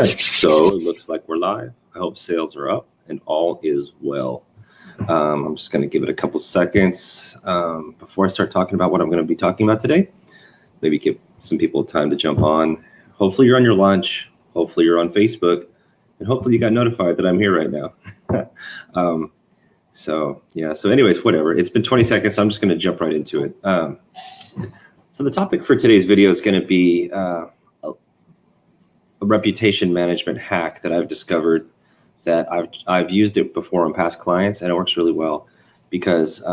right, so it looks like we're live. I hope sales are up and all is well. I'm just going to give it a couple seconds before I start talking about what I'm going to be talking about today. Maybe give some people time to jump on. Hopefully you're on your lunch. Hopefully you're on Facebook. And hopefully you got notified that I'm here right now. So anyways, whatever. It's been 20 seconds, so I'm just going to jump right into it. So the topic for today's video is going to be a reputation management hack that I've discovered that I've used it before on past clients, and it works really well because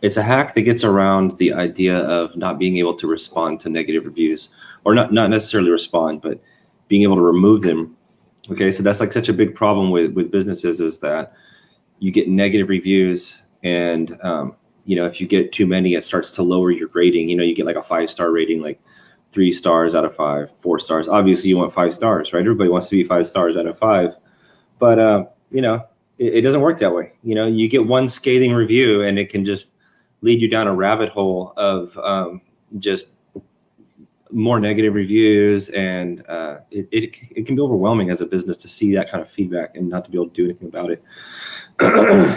it's a hack that gets around the idea of not being able to respond to negative reviews, or not necessarily respond, but being able to remove them. Okay, so that's like such a big problem with businesses, is that you get negative reviews, and if you get too many, it starts to lower your rating. You get like a 5-star rating, like 3 stars out of 5, 4 stars. Obviously you want 5 stars, right? Everybody wants to be 5 stars out of 5, but it doesn't work that way. You get one scathing review and it can just lead you down a rabbit hole of just more negative reviews, and it can be overwhelming as a business to see that kind of feedback and not to be able to do anything about it.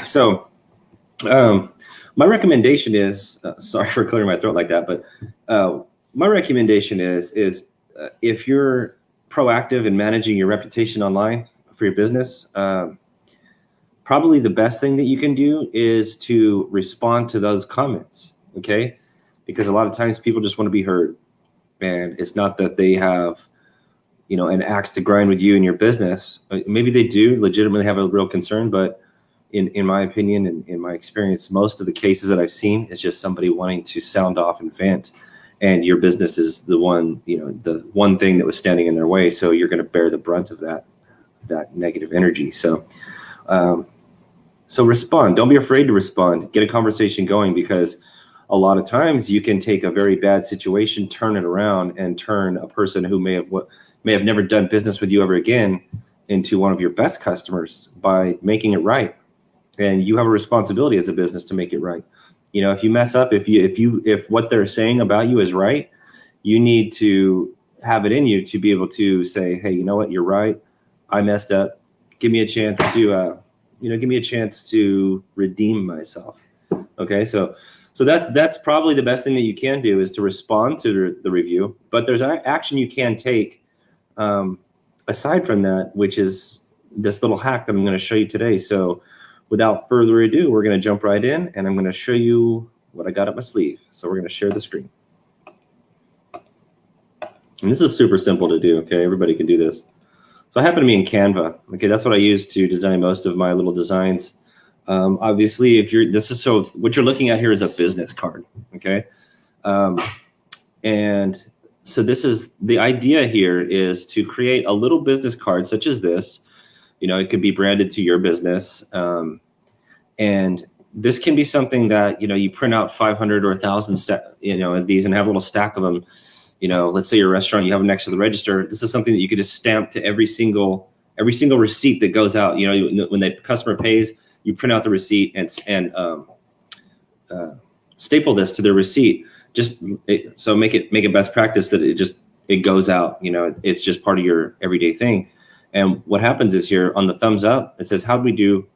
So my recommendation is, sorry for clearing my throat like that, but my recommendation is if you're proactive in managing your reputation online for your business, probably the best thing that you can do is to respond to those comments, okay? Because a lot of times people just want to be heard, and it's not that they have, an axe to grind with you in your business. Maybe they do legitimately have a real concern, but in my opinion and in my experience, most of the cases that I've seen is just somebody wanting to sound off and vent. And your business is the one thing that was standing in their way. So you're going to bear the brunt of that negative energy. So respond. Don't be afraid to respond. Get a conversation going, because a lot of times you can take a very bad situation, turn it around, and turn a person who may have never done business with you ever again into one of your best customers by making it right. And you have a responsibility as a business to make it right. If you mess up, if what they're saying about you is right, you need to have it in you to be able to say, hey, you know what, you're right. I messed up. Give me a chance to redeem myself. Okay, so that's probably the best thing that you can do, is to respond to the review. But there's action you can take aside from that, which is this little hack that I'm going to show you today. So without further ado, we're going to jump right in, and I'm going to show you what I got up my sleeve. So we're going to share the screen. And this is super simple to do, okay? Everybody can do this. So I happen to be in Canva. Okay, that's what I use to design most of my little designs. Obviously, what you're looking at here is a business card, okay? And so the idea here is to create a little business card such as this. It could be branded to your business. And this can be something that, you print out 500 or 1,000 of these and have a little stack of them. Let's say your restaurant, you have them next to the register. This is something that you could just stamp to every single receipt that goes out. When the customer pays, you print out the receipt and staple this to their receipt. So make it best practice that it goes out. It's just part of your everyday thing. And what happens is, here on the thumbs up, it says, how'd we do?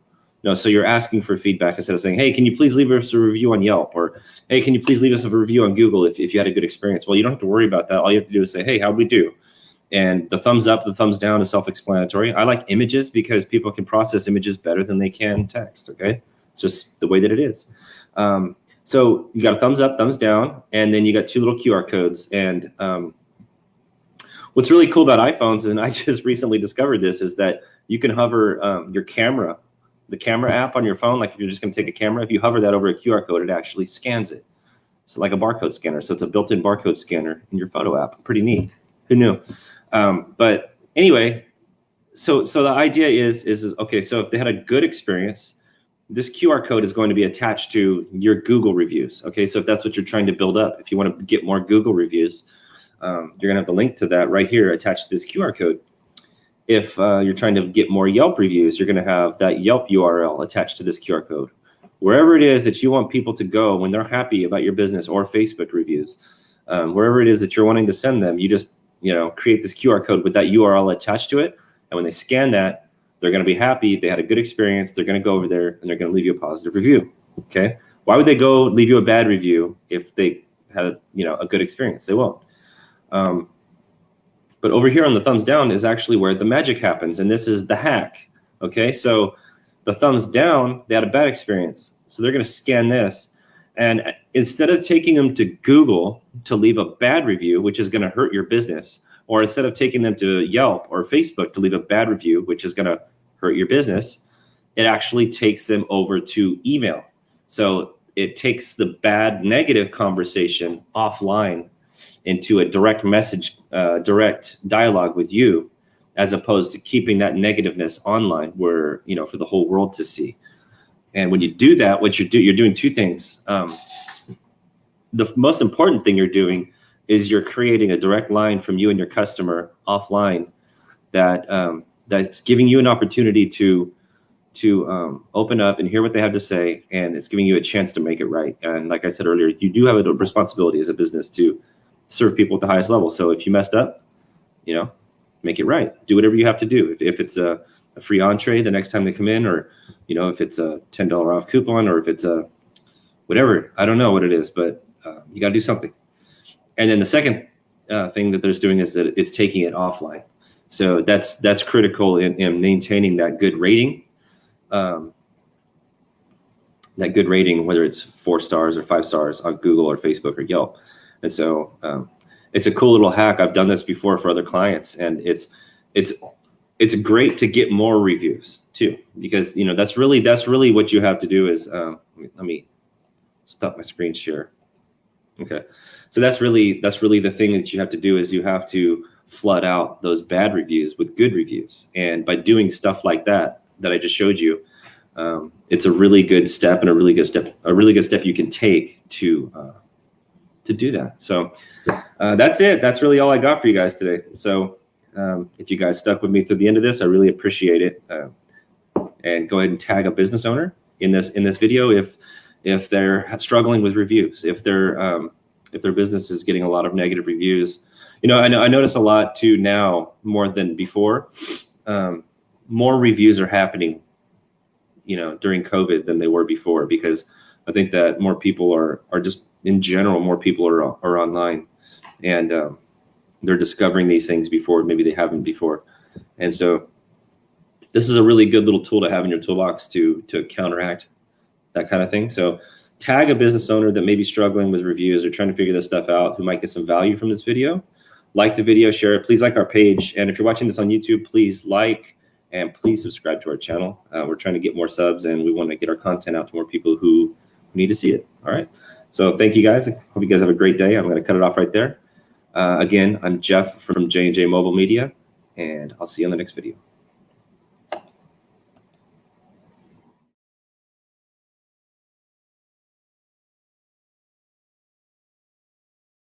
So you're asking for feedback instead of saying, hey, can you please leave us a review on Yelp? Or, hey, can you please leave us a review on Google if you had a good experience? Well, you don't have to worry about that. All you have to do is say, hey, how'd we do? And the thumbs up, the thumbs down is self-explanatory. I like images because people can process images better than they can text, okay? It's just the way that it is. So you got a thumbs up, thumbs down, and then you got 2 little QR codes. And what's really cool about iPhones, and I just recently discovered this, is that you can hover your camera, the camera app on your phone. Like if you're just going to take a camera, if you hover that over a QR code, it actually scans it. It's like a barcode scanner. So it's a built-in barcode scanner in your photo app. Pretty neat. Who knew? But anyway, so the idea is okay, so if they had a good experience, this QR code is going to be attached to your Google reviews. Okay, so if that's what you're trying to build up, if you want to get more Google reviews, you're going to have the link to that right here attached to this QR code. If you're trying to get more Yelp reviews, you're going to have that Yelp URL attached to this QR code. Wherever it is that you want people to go when they're happy about your business, or Facebook reviews, wherever it is that you're wanting to send them, you just create this QR code with that URL attached to it. And when they scan that, they're going to be happy. They had a good experience. They're going to go over there and they're going to leave you a positive review. Okay. Why would they go leave you a bad review if they had a good experience? They won't. But over here on the thumbs down is actually where the magic happens. And this is the hack. Okay. So the thumbs down, they had a bad experience. So they're going to scan this. And instead of taking them to Google to leave a bad review, which is going to hurt your business, or instead of taking them to Yelp or Facebook to leave a bad review, which is going to hurt your business, it actually takes them over to email. So it takes the bad negative conversation offline into a direct message, direct dialogue with you, as opposed to keeping that negativeness online where, for the whole world to see. And when you do that, what you're doing two things. The most important thing you're doing is you're creating a direct line from you and your customer offline that's giving you an opportunity to open up and hear what they have to say, and it's giving you a chance to make it right. And like I said earlier, you do have a responsibility as a business to serve people at the highest level. So if you messed up, make it right. Do whatever you have to do. If it's a free entree the next time they come in, or if it's a $10 off coupon, or if it's a whatever, I don't know what it is, but you got to do something. And then the second thing that they're doing is that it's taking it offline. So that's critical in maintaining that good rating. That good rating, whether it's 4 stars or 5 stars on Google or Facebook or Yelp. And so it's a cool little hack. I've done this before for other clients, and it's great to get more reviews too, because that's really what you have to do is let me stop my screen share. Okay, so that's really the thing that you have to do is you have to flood out those bad reviews with good reviews, and by doing stuff like that I just showed you, it's a really good step and a really good step you can take to do that. So that's it. That's really all I got for you guys today. So if you guys stuck with me through the end of this, I really appreciate it. And go ahead and tag a business owner in this video if they're struggling with reviews, if their business is getting a lot of negative reviews. I notice a lot too now, more than before. More reviews are happening, during COVID than they were before, because I think that more people are just in general, more people are online, and they're discovering these things before maybe they haven't before. And so this is a really good little tool to have in your toolbox to counteract that kind of thing. So tag a business owner that may be struggling with reviews or trying to figure this stuff out, who might get some value from this video. Like the video, share it. Please like our page. And if you're watching this on YouTube, please like and please subscribe to our channel. We're trying to get more subs, and we want to get our content out to more people who need to see it. All right. So thank you guys. Hope you guys have a great day. I'm going to cut it off right there. Again, I'm Jeff from J&J Mobile Media, and I'll see you on the next video.